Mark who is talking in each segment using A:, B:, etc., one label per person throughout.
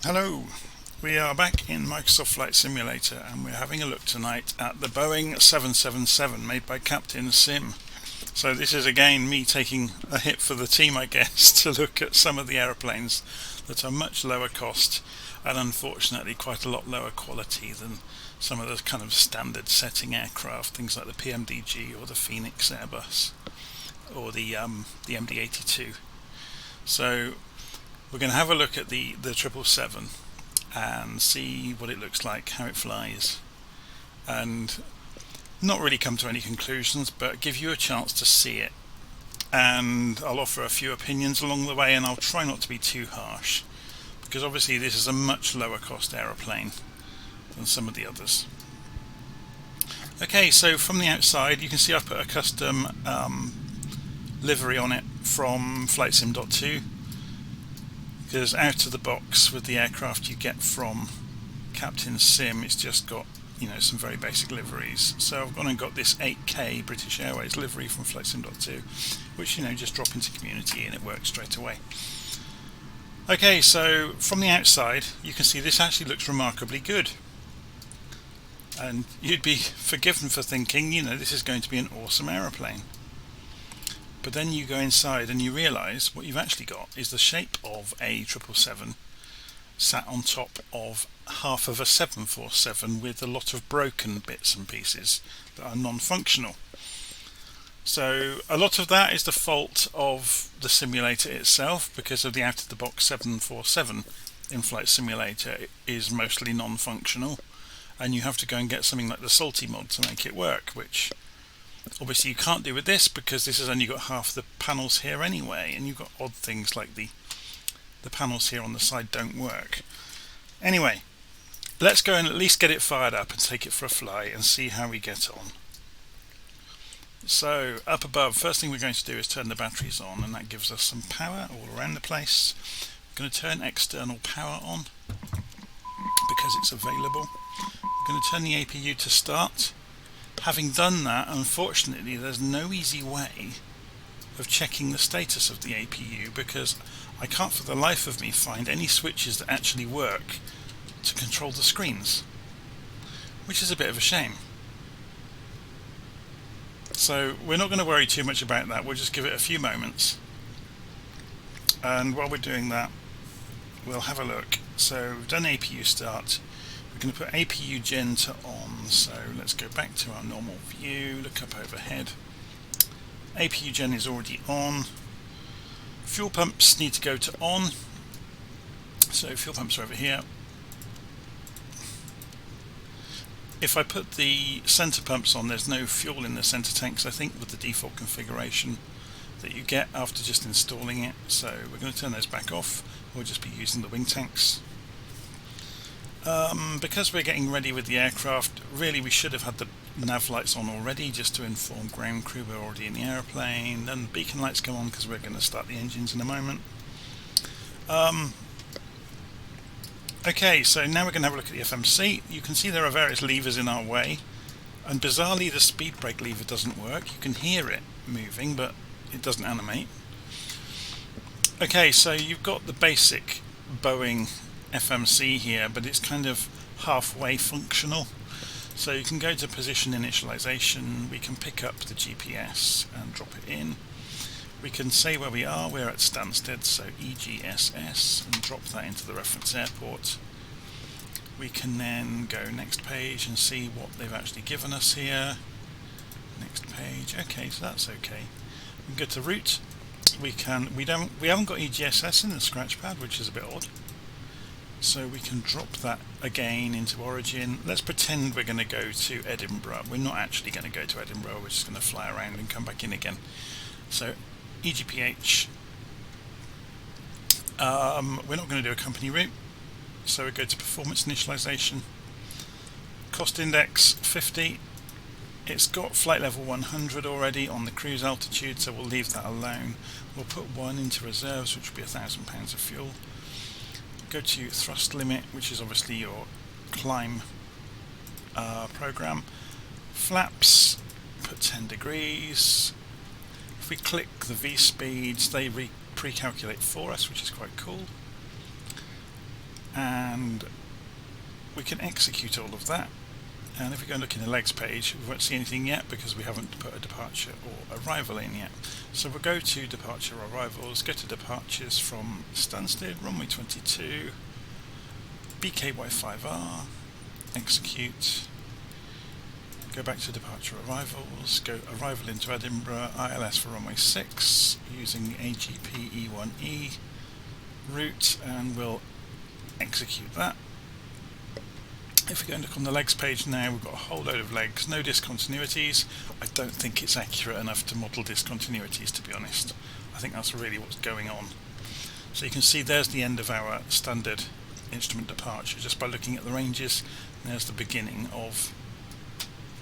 A: Hello, we are back in Microsoft Flight Simulator and we're having a look tonight at the Boeing 777 made by Captain Sim. So this is again me taking a hit for the team, I guess, to look at some of the aeroplanes that are much lower cost and unfortunately quite a lot lower quality than some of the kind of standard setting aircraft, things like the PMDG or the Phoenix Airbus or the MD-82. So we're going to have a look at the 777 and see what it looks like, how it flies, and not really come to any conclusions, but give you a chance to see it. And I'll offer a few opinions along the way, and I'll try not to be too harsh, because obviously this is a much lower cost aeroplane than some of the others. Okay, so from the outside you can see I've put a custom livery on it from FlightSim.2, because out of the box with the aircraft you get from Captain Sim, it's just got, you know, some very basic liveries. So I've gone and got this 8K British Airways livery from FlightSim.2, which, you know, just drop into Community and it works straight away. Okay, so from the outside you can see this actually looks remarkably good, and you'd be forgiven for thinking, you know, this is going to be an awesome aeroplane. But then you go inside and you realise what you've actually got is the shape of a 777 sat on top of half of a 747 with a lot of broken bits and pieces that are non-functional. So a lot of that is the fault of the simulator itself, because of the out-of-the-box 747 in Flight Simulator is mostly non-functional, and you have to go and get something like the Salty mod to make it work, which obviously you can't do with this because this has only got half the panels here anyway, and you've got odd things like the panels here on the side don't work. Anyway, let's go and at least get it fired up and take it for a fly and see how we get on. So up above, first thing we're going to do is turn the batteries on, and that gives us some power all around the place. We're going to turn external power on because it's available. We're going to turn the APU to start. Having done that, unfortunately there's no easy way of checking the status of the APU, because I can't for the life of me find any switches that actually work to control the screens, which is a bit of a shame. So we're not going to worry too much about that, we'll just give it a few moments, and while we're doing that we'll have a look. So we've done APU start. We're going to put APU Gen to on, so let's go back to our normal view, look up overhead. APU Gen is already on. Fuel pumps need to go to on, so fuel pumps are over here. If I put the centre pumps on, there's no fuel in the centre tanks, I think, with the default configuration that you get after just installing it. So we're going to turn those back off. We'll just be using the wing tanks. Because we're getting ready with the aircraft, really we should have had the nav lights on already, just to inform ground crew we're already in the aeroplane. Then the beacon lights come on because we're going to start the engines in a moment. Okay, so now we're going to have a look at the FMC. You can see there are various levers in our way, and bizarrely the speed brake lever doesn't work. You can hear it moving, but it doesn't animate. Okay, so you've got the basic Boeing FMC here, but it's kind of halfway functional. So you can go to position initialization, we can pick up the GPS and drop it in. We can say where we are, we're at Stansted, so EGSS, and drop that into the reference airport. We can then go next page and see what they've actually given us here. Next page, okay, so that's okay. We can go to route. We haven't got EGSS in the scratch pad, which is a bit odd. So we can drop that again into origin. Let's pretend we're going to go to Edinburgh. We're not actually going to go to Edinburgh, we're just going to fly around and come back in again. So EGPH, we're not going to do a company route, so we go to performance initialization. Cost index 50. It's got flight level 100 already on the cruise altitude, so we'll leave that alone. We'll put 1 into reserves, which will be £1,000 of fuel. Go to thrust limit, which is obviously your climb program. Flaps, put 10 degrees. If we click the V speeds, they pre-calculate for us, which is quite cool. and we can execute all of that. And if we go and look in the legs page, we won't see anything yet because we haven't put a departure or arrival in yet. So we'll go to departure or arrivals, go to departures from Stansted, runway 22, BKY5R, execute, go back to departure arrivals, go arrival into Edinburgh, ILS for runway 6, using the AGP E1E route, and we'll execute that. If we go and look on the legs page now, we've got a whole load of legs, no discontinuities. I don't think it's accurate enough to model discontinuities, to be honest. I think that's really what's going on. So you can see there's the end of our standard instrument departure just by looking at the ranges. And there's the beginning of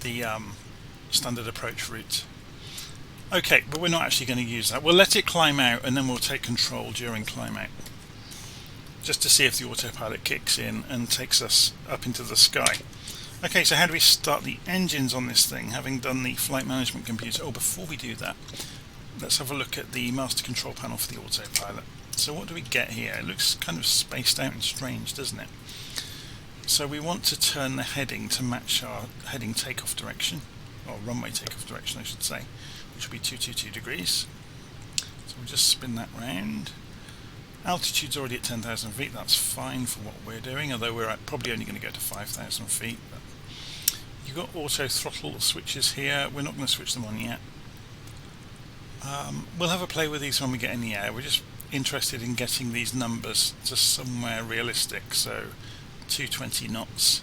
A: the standard approach route. Okay, but we're not actually going to use that. We'll let it climb out and then we'll take control during climb out, just to see if the autopilot kicks in and takes us up into the sky. Okay, so how do we start the engines on this thing, having done the flight management computer? Oh, before we do that, let's have a look at the master control panel for the autopilot. So what do we get here? It looks kind of spaced out and strange, doesn't it? So we want to turn the heading to match our heading takeoff direction, or runway takeoff direction I should say, which will be 222 degrees. So we'll just spin that round. Altitude's already at 10,000 feet, that's fine for what we're doing, although we're probably only going to go to 5,000 feet. But you've got auto throttle switches here, we're not going to switch them on yet. We'll have a play with these when we get in the air. We're just interested in getting these numbers to somewhere realistic, so 220 knots.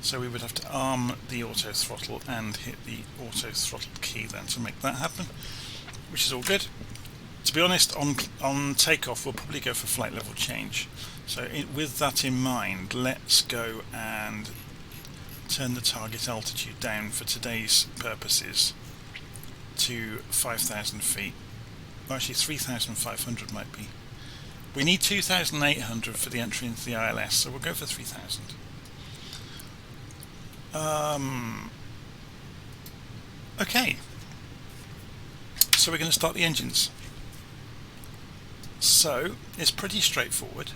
A: So we would have to arm the auto throttle and hit the auto throttle key then to make that happen, which is all good. To be honest, on takeoff we'll probably go for flight level change. So with that in mind, let's go and turn the target altitude down for today's purposes to 5,000 feet. Well, actually 3,500 might be. We need 2,800 for the entry into the ILS, so we'll go for 3,000. Okay, so we're going to start the engines. So it's pretty straightforward.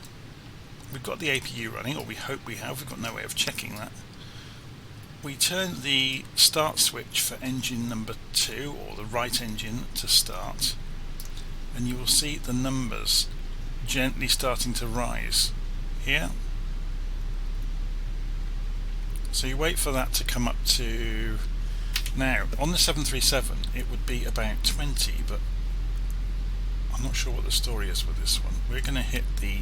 A: We've got the APU running, or we hope we have. We've got no way of checking that. We turn the start switch for engine number 2, or the right engine, to start, and you will see the numbers gently starting to rise here. So you wait for that to come up to, now on the 737 it would be about 20, but I'm not sure what the story is with this one. We're going to hit the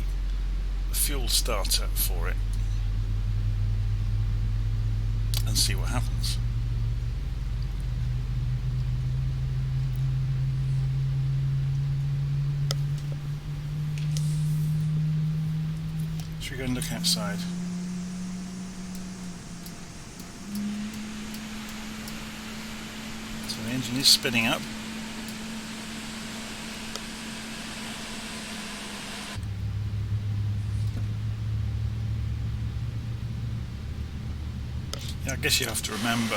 A: fuel starter for it and see what happens. Should we go and look outside? So the engine is spinning up. I guess you have to remember,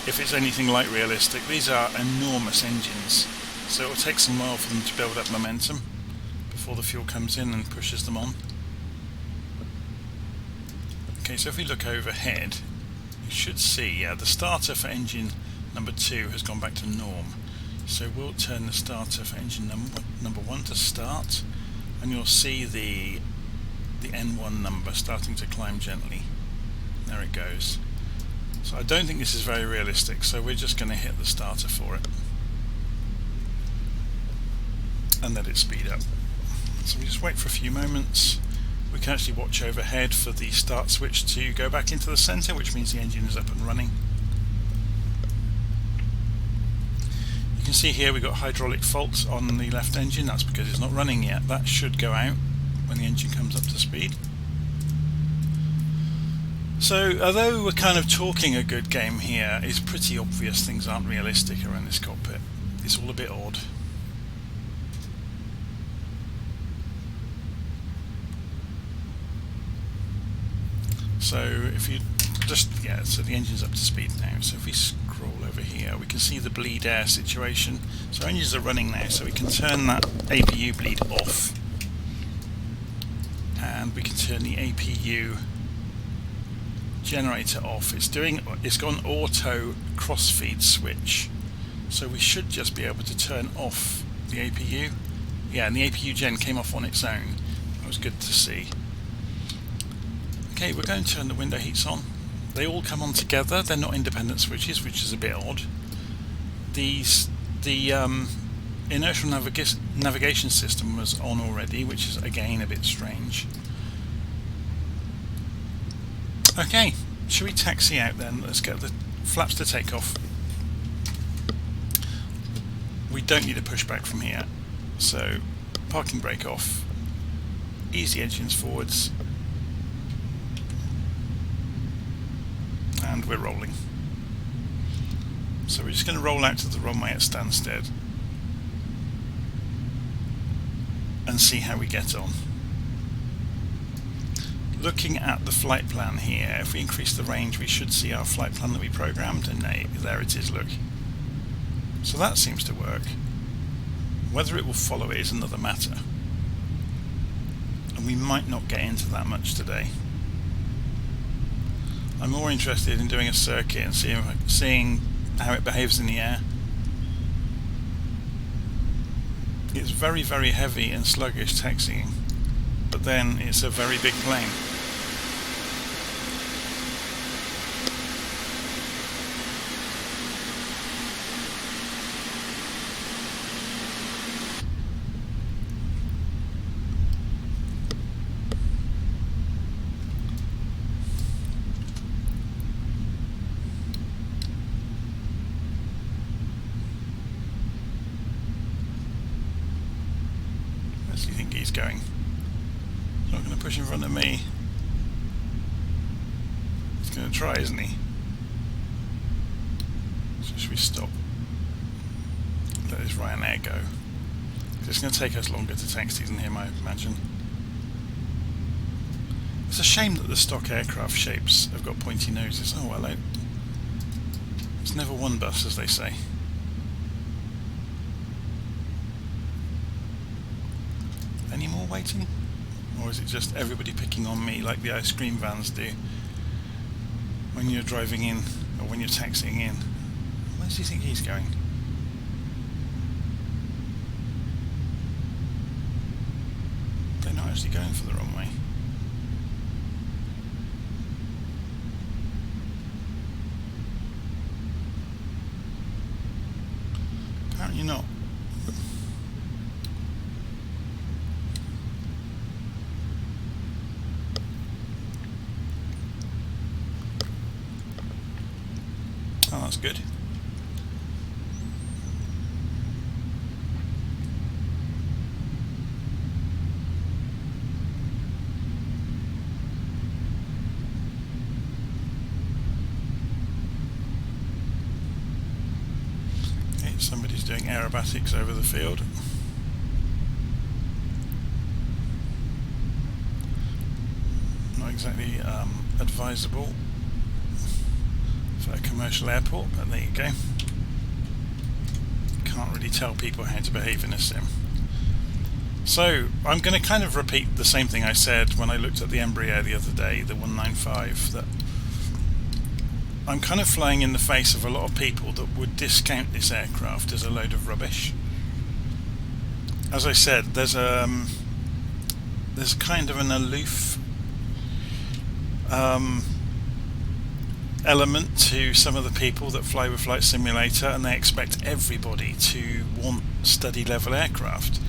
A: if it's anything like realistic, these are enormous engines, so it will take some while for them to build up momentum before the fuel comes in and pushes them on. Okay, so if we look overhead, you should see, the starter for engine number 2 has gone back to norm. So we'll turn the starter for engine number 1 to start, and you'll see the N1 number starting to climb gently. There it goes. So I don't think this is very realistic, so we're just going to hit the starter for it and let it speed up. So we just wait for a few moments. We can actually watch overhead for the start switch to go back into the centre, which means the engine is up and running. You can see here we've got hydraulic faults on the left engine. That's because it's not running yet. That should go out when the engine comes up to speed. So although we're kind of talking a good game here, it's pretty obvious things aren't realistic around this cockpit. It's all a bit odd. So if you just, so the engine's up to speed now. So if we scroll over here, we can see the bleed air situation. So engines are running now, so we can turn that APU bleed off. And and we can turn the APU generator off. It's got an auto crossfeed switch, so we should just be able to turn off the APU. Yeah, and the APU gen came off on its own. That was good to see. Okay, we're going to turn the window heats on. They all come on together. They're not independent switches, which is a bit odd. The inertial navigation system was on already, which is again a bit strange. Okay, should we taxi out then? Let's get the flaps to take off. We don't need a pushback from here, so parking brake off, easy engines forwards, and we're rolling. So we're just going to roll out to the runway at Stansted and see how we get on. Looking at the flight plan here, if we increase the range we should see our flight plan that we programmed, and there it is, look. So that seems to work. Whether it will follow it is another matter, and we might not get into that much today. I'm more interested in doing a circuit and seeing how it behaves in the air. It's very, very heavy and sluggish taxiing, but then it's a very big plane. Where do you think he's going? He's not going to push in front of me. He's going to try, isn't he? So should we stop? Let this Ryanair go. It's going to take us longer to taxi than him, I imagine. It's a shame that the stock aircraft shapes have got pointy noses. Oh, hello. It's never one bus, as they say. Any more waiting? Or is it just everybody picking on me like the ice cream vans do when you're driving in or when you're taxiing in? Where does he think he's going? They're not actually going for the runway. Apparently not. Oh, that's good. Okay, somebody's doing aerobatics over the field. Not exactly advisable for a commercial airport, but there you go. Can't really tell people how to behave in a sim. So I'm going to kind of repeat the same thing I said when I looked at the Embraer the other day, the 195, that I'm kind of flying in the face of a lot of people that would discount this aircraft as a load of rubbish. As I said, there's kind of an aloof element to some of the people that fly with Flight Simulator, and they expect everybody to want study level aircraft.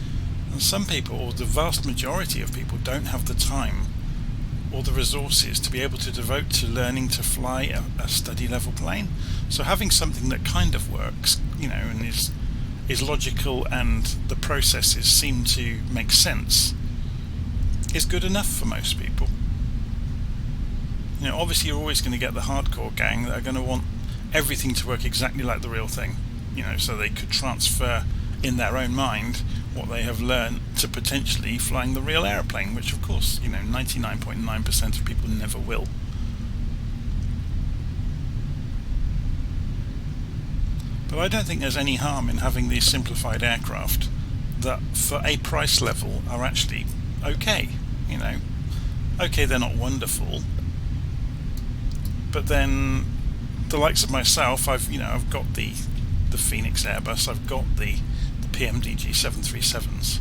A: And some people, or the vast majority of people, don't have the time or the resources to be able to devote to learning to fly a study level plane. So having something that kind of works, you know, and is logical and the processes seem to make sense is good enough for most people. You know, obviously you're always going to get the hardcore gang that are going to want everything to work exactly like the real thing, you know, so they could transfer in their own mind what they have learned to potentially flying the real airplane, which of course, you know, 99.9% of people never will. But I don't think there's any harm in having these simplified aircraft that for a price level are actually okay, you know. Okay, they're not wonderful, but then the likes of myself, I've got the Phoenix Airbus, I've got the PMDG 737s.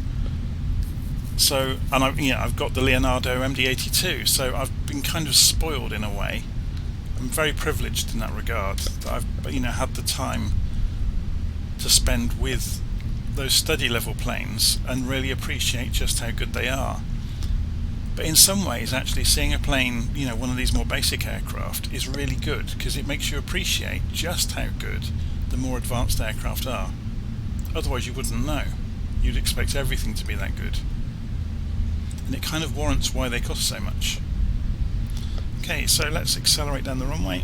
A: So, and I've got the Leonardo MD-82. So I've been kind of spoiled in a way. I'm very privileged in that regard that I've had the time to spend with those study level planes and really appreciate just how good they are. But in some ways, actually seeing a plane, one of these more basic aircraft is really good, because it makes you appreciate just how good the more advanced aircraft are. Otherwise you wouldn't know. You'd expect everything to be that good. And it kind of warrants why they cost so much. Okay, so let's accelerate down the runway.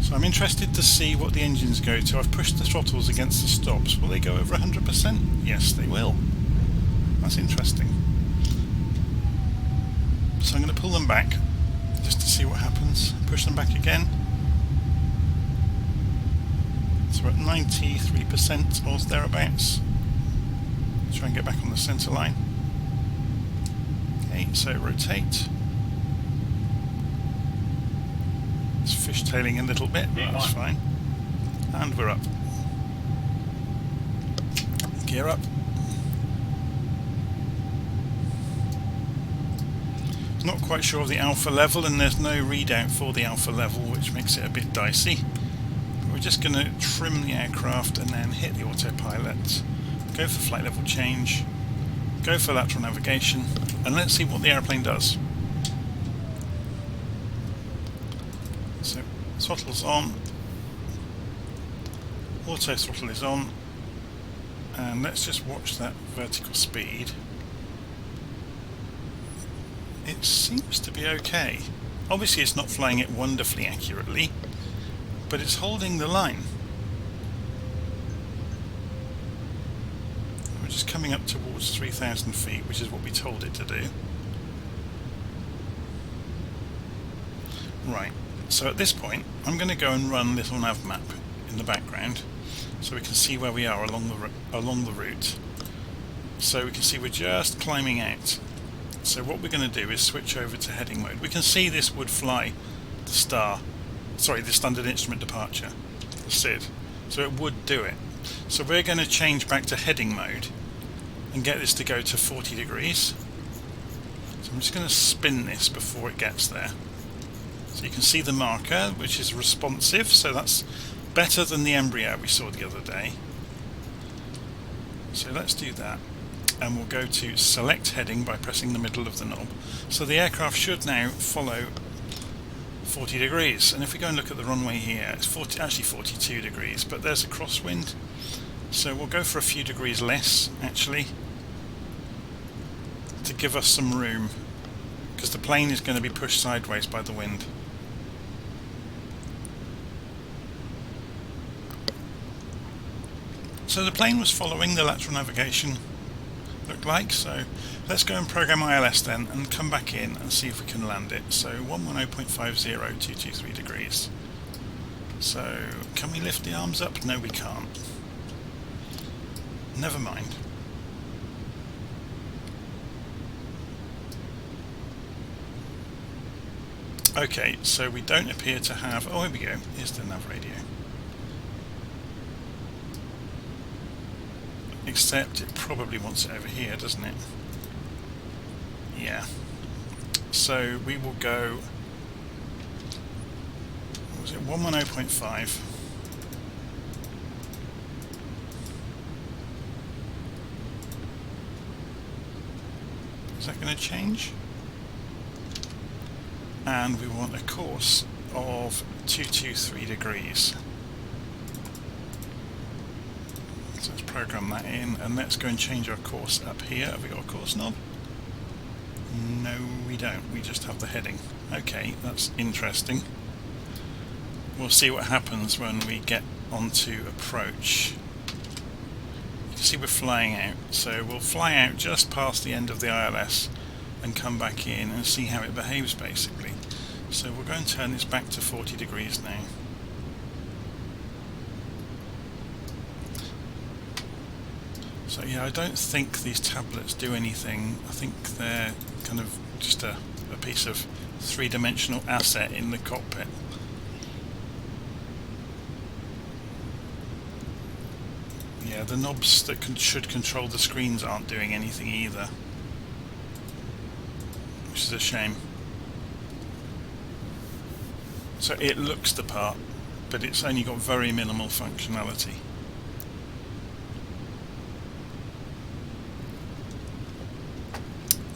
A: So I'm interested to see what the engines go to. I've pushed the throttles against the stops. Will they go over 100%? Yes, they will. That's interesting. So I'm going to pull them back just to see what happens. Push them back again. So we're at 93% or thereabouts. Try and get back on the centre line. Okay, so rotate. It's fishtailing a little bit, but that's fine. And we're up. Gear up. Not quite sure of the alpha level, and there's no readout for the alpha level, which makes it a bit dicey. But we're just going to trim the aircraft and then hit the autopilot, go for flight level change, go for lateral navigation, and let's see what the airplane does. So throttle's on, auto throttle is on, and let's just watch that vertical speed. It seems to be okay. Obviously it's not flying it wonderfully accurately, but it's holding the line. We're just coming up towards 3,000 feet, which is what we told it to do. Right, so at this point I'm going to go and run a little nav map in the background so we can see where we are along the route. So we can see we're just climbing out. So what we're going to do is switch over to heading mode. We can see this would fly the standard instrument departure, the SID. So it would do it. So we're going to change back to heading mode and get this to go to 40 degrees. So I'm just going to spin this before it gets there. So you can see the marker, which is responsive, so that's better than the embryo we saw the other day. So let's do that. And we'll go to select heading by pressing the middle of the knob. So the aircraft should now follow 40 degrees. And if we go and look at the runway here, it's actually 42 degrees, but there's a crosswind. So we'll go for a few degrees less, actually, to give us some room, because the plane is going to be pushed sideways by the wind. So the plane was following the lateral navigation, looked like, so let's go and program ILS then and come back in and see if we can land it. So 110.50, 223 degrees. So can we lift the arms up? No, we can't. Never mind. Okay, so we don't appear to have... oh, here we go. Here's the nav radio. Except it probably wants it over here, doesn't it? Yeah. So we will go... what was it? 110.5. Is that going to change? And we want a course of 223 degrees. So let's program that in, and let's go and change our course up here. Have we got a course knob? No, we don't. We just have the heading. Okay, that's interesting. We'll see what happens when we get onto approach. You can see we're flying out, so we'll fly out just past the end of the ILS and come back in and see how it behaves, basically. So we'll go and turn this back to 40 degrees now. So yeah, I don't think these tablets do anything. I think they're kind of just a piece of three-dimensional asset in the cockpit. Yeah, the knobs that should control the screens aren't doing anything either, which is a shame. So it looks the part, but it's only got very minimal functionality.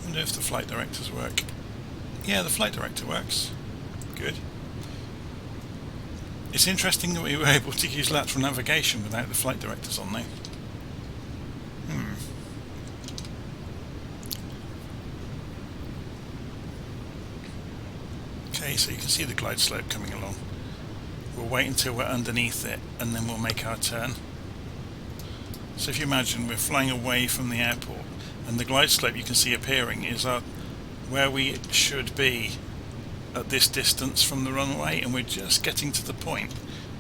A: I wonder if the flight directors work. Yeah, the flight director works. Good. It's interesting that we were able to use lateral navigation without the flight directors on there. Okay, so you can see the glide slope coming along. We'll wait until we're underneath it and then we'll make our turn. So if you imagine we're flying away from the airport and the glide slope you can see appearing is where we should be at this distance from the runway, and we're just getting to the point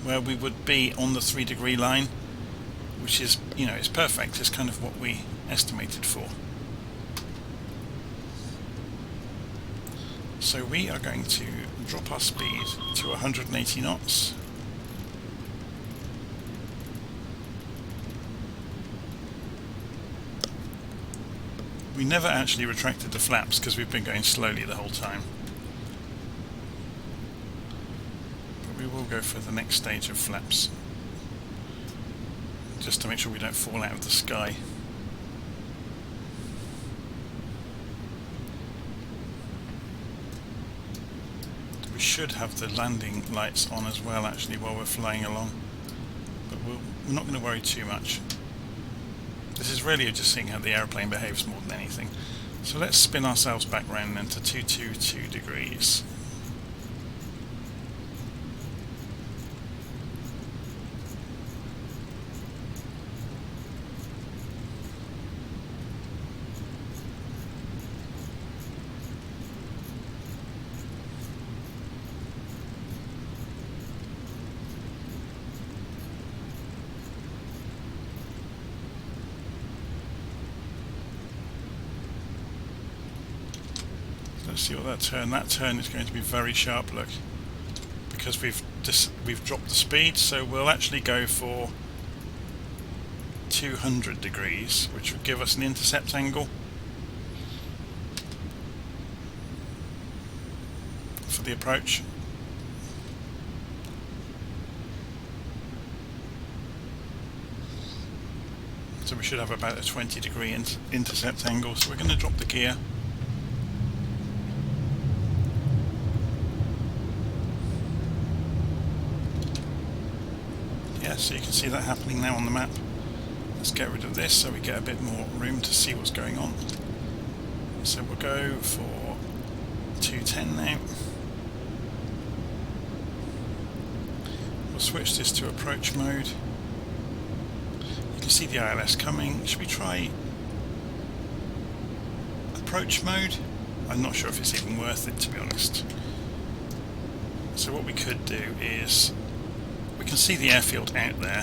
A: where we would be on the 3-degree line, which is, you know, it's perfect. It's kind of what we estimated for. So we are going to drop our speed to 180 knots. We never actually retracted the flaps because we've been going slowly the whole time. But we will go for the next stage of flaps, just to make sure we don't fall out of the sky. We should have the landing lights on as well actually while we're flying along, but we're not going to worry too much. This is really just seeing how the aeroplane behaves more than anything. So let's spin ourselves back round then to 222 degrees. Let's see what that turn is going to be very sharp, look, because we've dropped the speed. So we'll actually go for 200 degrees, which would give us an intercept angle for the approach. So we should have about a 20-degree intercept angle. So we're going to drop the gear. So you can see that happening now on the map. Let's get rid of this so we get a bit more room to see what's going on. So we'll go for 210 now. We'll switch this to approach mode. You can see the ILS coming. Should we try approach mode? I'm not sure if it's even worth it, to be honest. So what we could do is, we can see the airfield out there.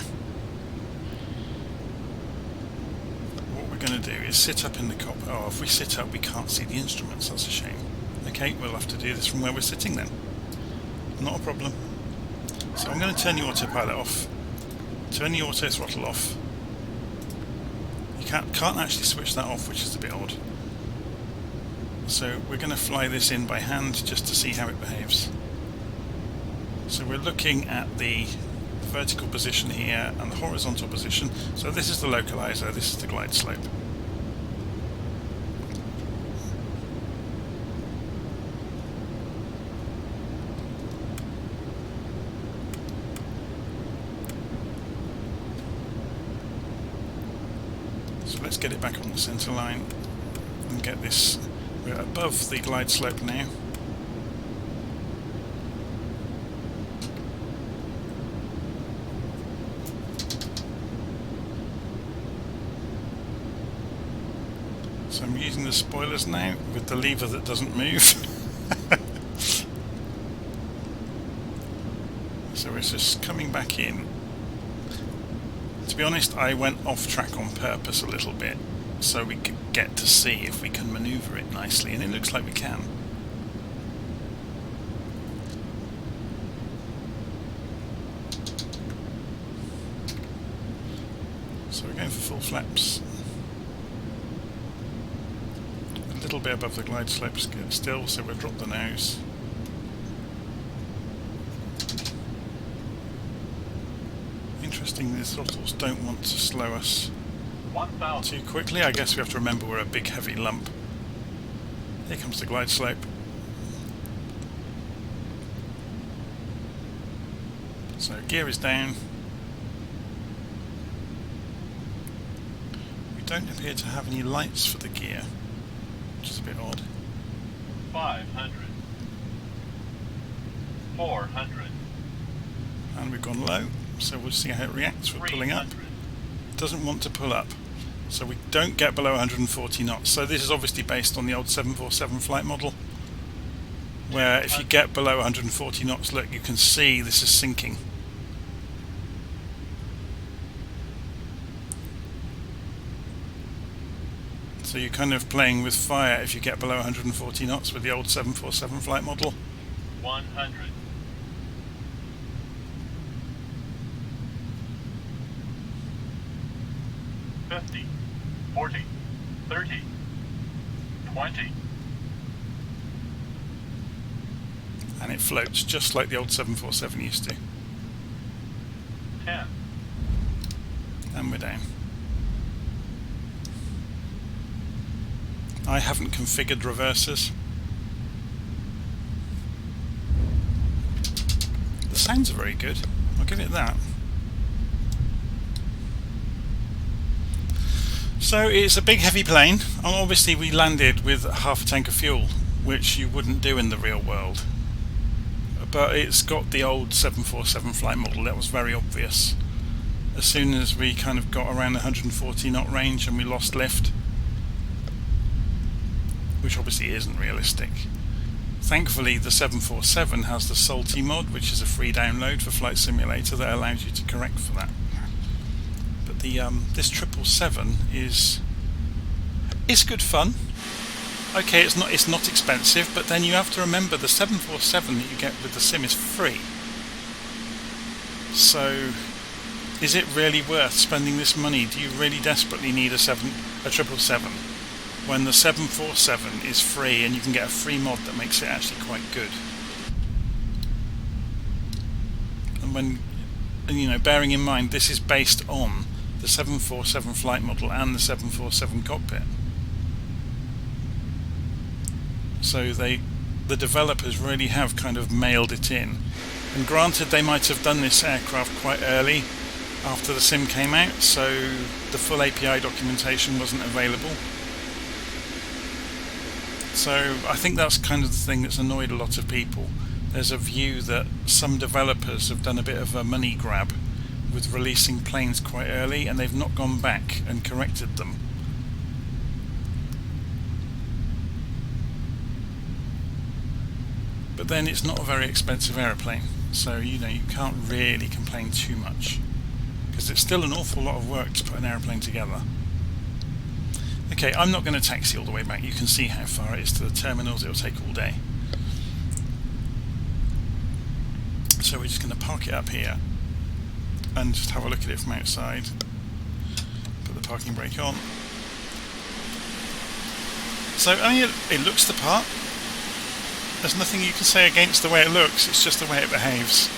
A: What we're going to do is sit up in the cockpit. Oh, if we sit up we can't see the instruments, that's a shame. Okay, we'll have to do this from where we're sitting then. Not a problem. So I'm going to turn the autopilot off, turn the auto throttle off. You can't actually switch that off, which is a bit odd. So we're going to fly this in by hand just to see how it behaves. So we're looking at the vertical position here and the horizontal position. So this is the localizer, this is the glide slope. So let's get it back on the center line and get this. We're above the glide slope now. So I'm using the spoilers now with the lever that doesn't move. So it's just coming back in To be honest, I went off track on purpose a little bit so we could get to see if we can manoeuvre it nicely, and it looks like we can. So we're going for full flaps. A little bit above the glide slope still, so we'll drop the nose. Interesting, the throttles don't want to slow us too quickly. I guess we have to remember we're a big heavy lump. Here comes the glide slope. So gear is down. We don't appear to have any lights for the gear, which is a bit odd.
B: 500. 400.
A: And we've gone low, so we'll see how it reacts. We're pulling up. It doesn't want to pull up, so we don't get below 140 knots. So this is obviously based on the old 747 flight model, where if you get below 140 knots, look, you can see this is sinking. So you're kind of playing with fire if you get below 140 knots with the old 747 flight model.
B: 100. 50, 40, 30, 20.
A: And it floats just like the old 747 used to.
B: 10.
A: And we're down. I haven't configured reversers. The sounds are very good, I'll give it that. So it's a big heavy plane, and obviously we landed with half a tank of fuel, which you wouldn't do in the real world. But it's got the old 747 flight model, that was very obvious. As soon as we kind of got around the 140 knot range and we lost lift, which obviously isn't realistic. Thankfully the 747 has the Salty mod, which is a free download for Flight Simulator that allows you to correct for that. But the this 777 is good fun. Okay, it's not expensive, but then you have to remember the 747 that you get with the sim is free. So is it really worth spending this money? Do you really desperately need a 777 when the 747 is free and you can get a free mod that makes it actually quite good? And you know, bearing in mind this is based on the 747 flight model and the 747 cockpit. So the developers really have kind of mailed it in. And granted, they might have done this aircraft quite early after the sim came out, so the full API documentation wasn't available. So I think that's kind of the thing that's annoyed a lot of people. There's a view that some developers have done a bit of a money grab with releasing planes quite early, and they've not gone back and corrected them. But then it's not a very expensive aeroplane, so you know, you can't really complain too much, because it's still an awful lot of work to put an aeroplane together. Okay, I'm not going to taxi all the way back. You can see how far it is to the terminals. It will take all day. So we're just going to park it up here and just have a look at it from outside. Put the parking brake on. So I mean, it looks the part. There's nothing you can say against the way it looks, it's just the way it behaves.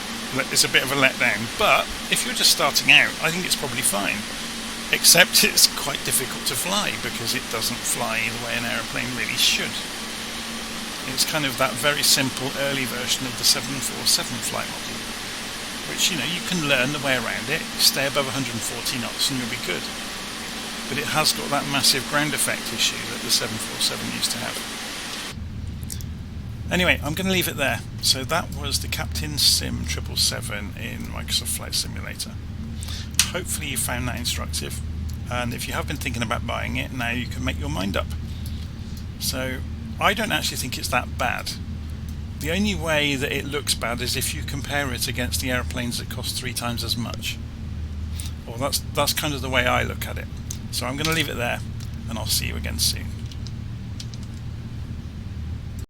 A: It's a bit of a letdown, but if you're just starting out, I think it's probably fine. Except it's quite difficult to fly, because it doesn't fly the way an aeroplane really should. It's kind of that very simple early version of the 747 flight model, which, you know, you can learn the way around it, stay above 140 knots and you'll be good. But it has got that massive ground effect issue that the 747 used to have. Anyway, I'm going to leave it there. So that was the Captain Sim 777 in Microsoft Flight Simulator. Hopefully you found that instructive, and if you have been thinking about buying it, now you can make your mind up. So I don't actually think it's that bad. The only way that it looks bad is if you compare it against the airplanes that cost 3 times as much. Or that's kind of the way I look at it. So I'm going to leave it there, and I'll see you again soon.